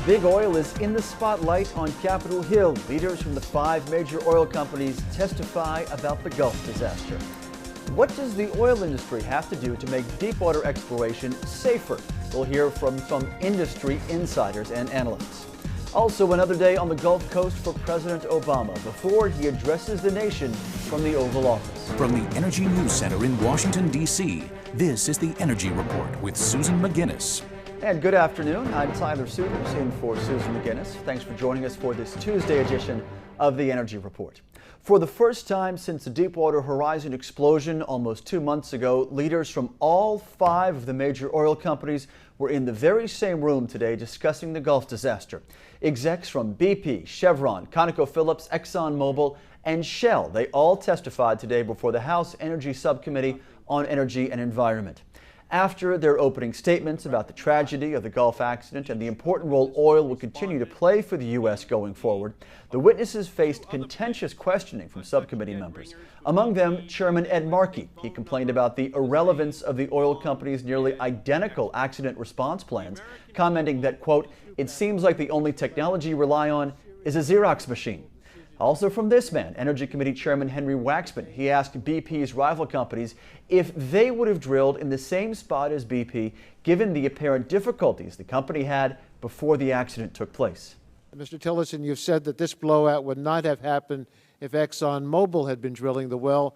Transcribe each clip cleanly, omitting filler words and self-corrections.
Big oil is in the spotlight on Capitol Hill. Leaders from the 5 major oil companies testify about the Gulf disaster. What does the oil industry have to do to make deepwater exploration safer? We'll hear from some industry insiders and analysts. Also, another day on the Gulf Coast for President Obama before he addresses the nation from the Oval Office. From the Energy News Center in Washington, D.C., this is the Energy Report with Susan McGinnis. And good afternoon. I'm Tyler Suters in for Susan McGinnis. Thanks for joining us for this Tuesday edition of the Energy Report. For the first time since the Deepwater Horizon explosion almost 2 months ago, leaders from all 5 of the major oil companies were in the very same room today discussing the Gulf disaster. Execs from BP, Chevron, ConocoPhillips, ExxonMobil, and Shell, they all testified today before the House Energy Subcommittee on Energy and Environment. After their opening statements about the tragedy of the Gulf accident and the important role oil will continue to play for the U.S. going forward, the witnesses faced contentious questioning from subcommittee members. Among them, Chairman Ed Markey. He complained about the irrelevance of the oil company's nearly identical accident response plans, commenting that, quote, "It seems like the only technology you rely on is a Xerox machine." Also from this man, Energy Committee Chairman Henry Waxman, he asked BP's rival companies if they would have drilled in the same spot as BP, given the apparent difficulties the company had before the accident took place. Mr. Tillerson, you've said that this blowout would not have happened if ExxonMobil had been drilling the well.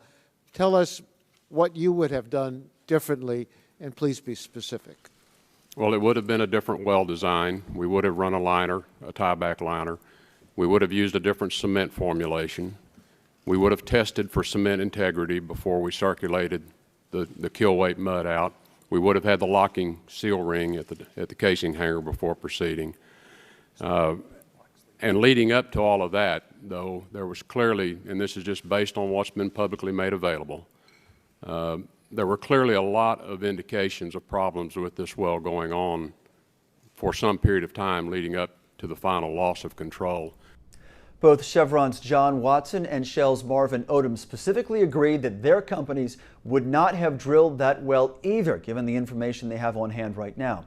Tell us what you would have done differently, and please be specific. Well, it would have been a different well design. We would have run a liner, a tieback liner. We would have used a different cement formulation. We would have tested for cement integrity before we circulated the kill weight mud out. We would have had the locking seal ring at the casing hanger before proceeding. And leading up to all of that, though, there was clearly, and this is just based on what's been publicly made available, there were clearly a lot of indications of problems with this well going on for some period of time leading up to the final loss of control. Both Chevron's John Watson and Shell's Marvin Odom specifically agreed that their companies would not have drilled that well either, given the information they have on hand right now.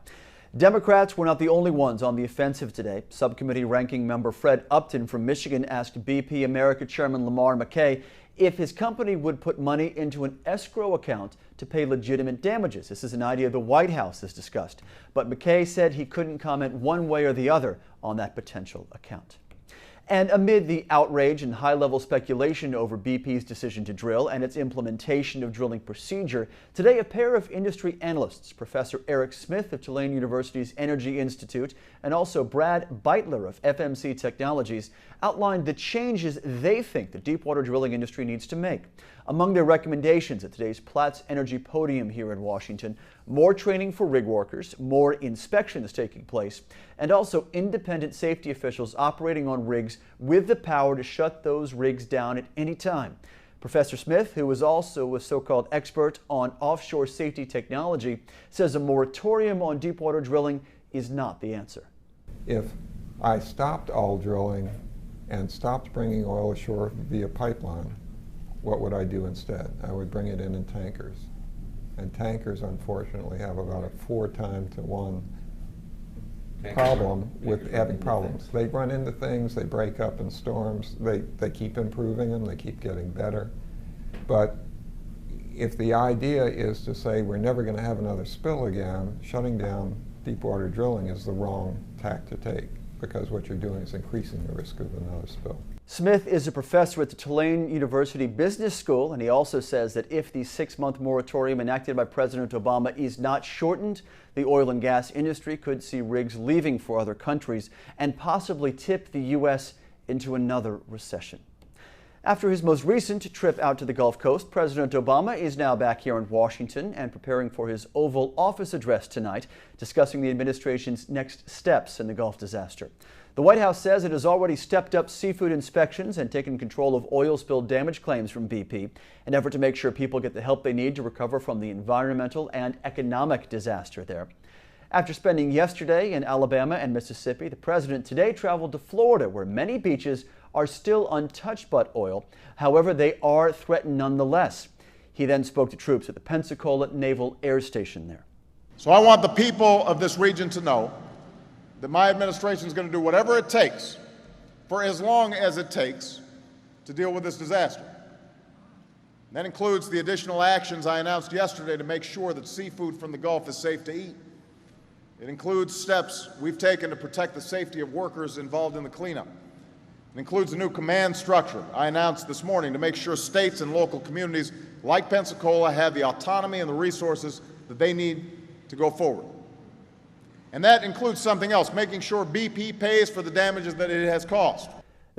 Democrats were not the only ones on the offensive today. Subcommittee ranking member Fred Upton from Michigan asked BP America Chairman Lamar McKay if his company would put money into an escrow account to pay legitimate damages. This is an idea the White House has discussed, but McKay said he couldn't comment one way or the other on that potential account. And amid the outrage and high-level speculation over BP's decision to drill and its implementation of drilling procedure, today a pair of industry analysts, Professor Eric Smith of Tulane University's Energy Institute and also Brad Beitler of FMC Technologies, outlined the changes they think the deepwater drilling industry needs to make. Among their recommendations at today's Platts Energy Podium here in Washington, more training for rig workers, more inspections taking place, and also independent safety officials operating on rigs with the power to shut those rigs down at any time. Professor Smith, who is also a so-called expert on offshore safety technology, says a moratorium on deepwater drilling is not the answer. If I stopped all drilling and stopped bringing oil ashore via pipeline, what would I do instead? I would bring it in tankers. And tankers, unfortunately, have about a 4-to-1 problem with having problems. They run into things, they break up in storms, they keep improving them, they keep getting better. But if the idea is to say we're never going to have another spill again, shutting down deepwater drilling is the wrong tack to take, because what you're doing is increasing the risk of another spill. Smith is a professor at the Tulane University Business School, and he also says that if the 6-month moratorium enacted by President Obama is not shortened, the oil and gas industry could see rigs leaving for other countries and possibly tip the U.S. into another recession. After his most recent trip out to the Gulf Coast, President Obama is now back here in Washington and preparing for his Oval Office address tonight, discussing the administration's next steps in the Gulf disaster. The White House says it has already stepped up seafood inspections and taken control of oil spill damage claims from BP, an effort to make sure people get the help they need to recover from the environmental and economic disaster there. After spending yesterday in Alabama and Mississippi, the president today traveled to Florida, where many beaches are still untouched by oil. However, they are threatened nonetheless. He then spoke to troops at the Pensacola Naval Air Station there. So I want the people of this region to know that my administration is going to do whatever it takes, for as long as it takes, to deal with this disaster. That includes the additional actions I announced yesterday to make sure that seafood from the Gulf is safe to eat. It includes steps we've taken to protect the safety of workers involved in the cleanup. It includes a new command structure I announced this morning to make sure states and local communities like Pensacola have the autonomy and the resources that they need to go forward. And that includes something else, making sure BP pays for the damages that it has caused.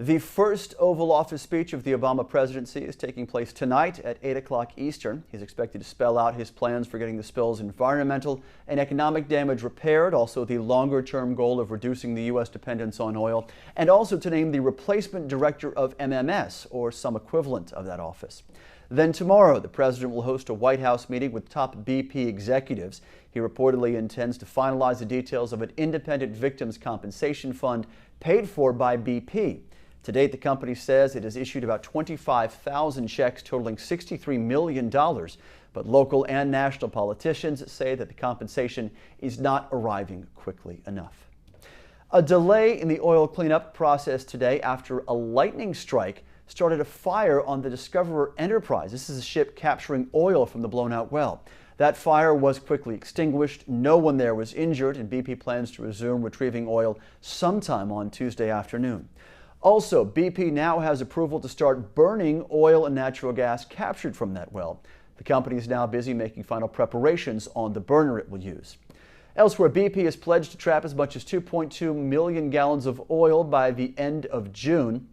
The first Oval Office speech of the Obama presidency is taking place tonight at 8 o'clock Eastern. He's expected to spell out his plans for getting the spill's environmental and economic damage repaired, also the longer-term goal of reducing the U.S. dependence on oil, and also to name the replacement director of MMS, or some equivalent of that office. Then tomorrow, the president will host a White House meeting with top BP executives. He reportedly intends to finalize the details of an independent victims' compensation fund paid for by BP. To date, the company says it has issued about 25,000 checks totaling $63 million, but local and national politicians say that the compensation is not arriving quickly enough. A delay in the oil cleanup process today after a lightning strike started a fire on the Discoverer Enterprise. This is a ship capturing oil from the blown-out well. That fire was quickly extinguished. No one there was injured, and BP plans to resume retrieving oil sometime on Tuesday afternoon. Also, BP now has approval to start burning oil and natural gas captured from that well. The company is now busy making final preparations on the burner it will use. Elsewhere, BP has pledged to trap as much as 2.2 million gallons of oil by the end of June.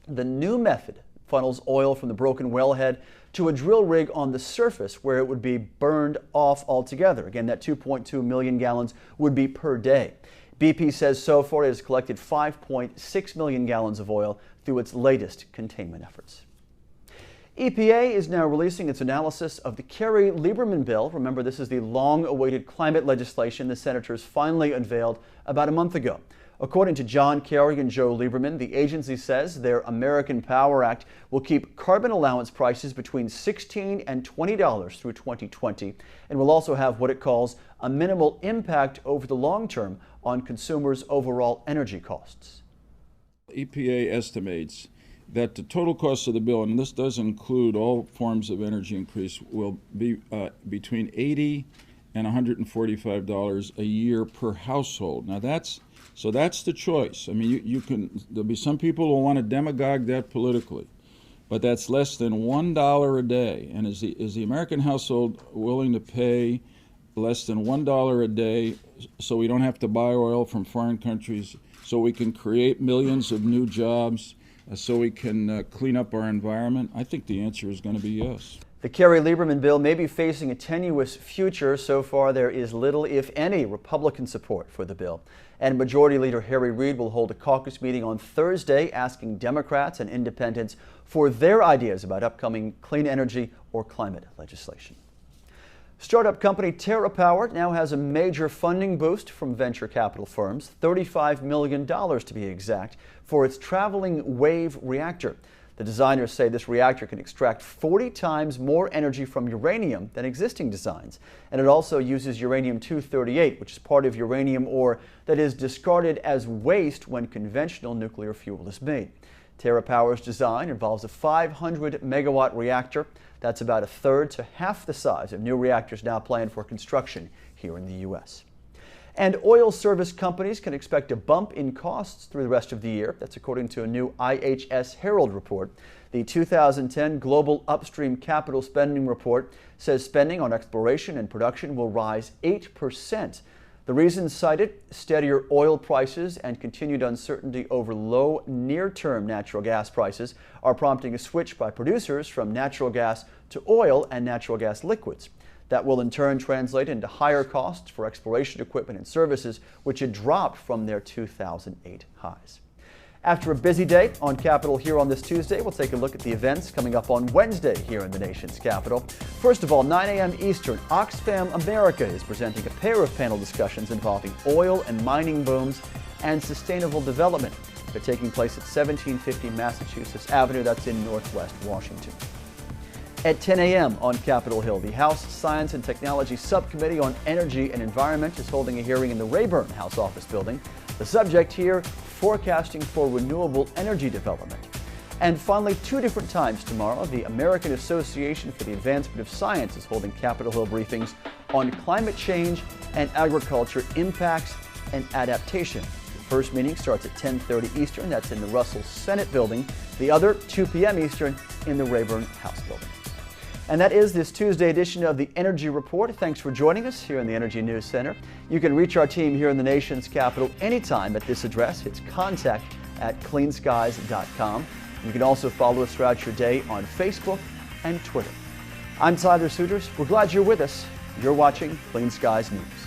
The new method funnels oil from the broken wellhead to a drill rig on the surface where it would be burned off altogether. Again, that 2.2 million gallons would be per day. BP says so far it has collected 5.6 million gallons of oil through its latest containment efforts. EPA is now releasing its analysis of the Kerry-Lieberman bill. Remember, this is the long-awaited climate legislation the senators finally unveiled about a month ago. According to John Kerry and Joe Lieberman, the agency says their American Power Act will keep carbon allowance prices between $16 and $20 through 2020 and will also have what it calls a minimal impact over the long term on consumers' overall energy costs. EPA estimates that the total cost of the bill, and this does include all forms of energy increase, will be between $80 and $145 a year per household. Now that's the choice. I mean, there'll be some people who want to demagogue that politically, but that's less than $1 a day. And is the American household willing to pay less than $1 a day so we don't have to buy oil from foreign countries, so we can create millions of new jobs, so we can clean up our environment? I think the answer is going to be yes. The Kerry-Lieberman bill may be facing a tenuous future. So far, there is little, if any, Republican support for the bill. And Majority Leader Harry Reid will hold a caucus meeting on Thursday asking Democrats and independents for their ideas about upcoming clean energy or climate legislation. Startup company TerraPower now has a major funding boost from venture capital firms, $35 million to be exact, for its traveling wave reactor. The designers say this reactor can extract 40 times more energy from uranium than existing designs. And it also uses uranium-238, which is part of uranium ore that is discarded as waste when conventional nuclear fuel is made. TerraPower's design involves a 500-megawatt reactor. That's about a third to half the size of new reactors now planned for construction here in the U.S. And oil service companies can expect a bump in costs through the rest of the year. That's according to a new IHS Herold report. The 2010 Global Upstream Capital Spending Report says spending on exploration and production will rise 8%. The reasons cited: steadier oil prices and continued uncertainty over low near-term natural gas prices are prompting a switch by producers from natural gas to oil and natural gas liquids. That will in turn translate into higher costs for exploration equipment and services, which had dropped from their 2008 highs. After a busy day on Capitol here on this Tuesday, we'll take a look at the events coming up on Wednesday here in the nation's capital. First of all, 9 a.m. Eastern, Oxfam America is presenting a pair of panel discussions involving oil and mining booms and sustainable development. They're taking place at 1750 Massachusetts Avenue, that's in Northwest Washington. At 10 a.m. on Capitol Hill, the House Science and Technology Subcommittee on Energy and Environment is holding a hearing in the Rayburn House Office Building. The subject here, forecasting for renewable energy development. And finally, 2 different times tomorrow, the American Association for the Advancement of Science is holding Capitol Hill briefings on climate change and agriculture impacts and adaptation. The first meeting starts at 10:30 Eastern. That's in the Russell Senate Building. The other, 2 p.m. Eastern, in the Rayburn House Building. And that is this Tuesday edition of the Energy Report. Thanks for joining us here in the Energy News Center. You can reach our team here in the nation's capital anytime at this address. It's contact@cleanskies.com. You can also follow us throughout your day on Facebook and Twitter. I'm Tyler Souters. We're glad you're with us. You're watching Clean Skies News.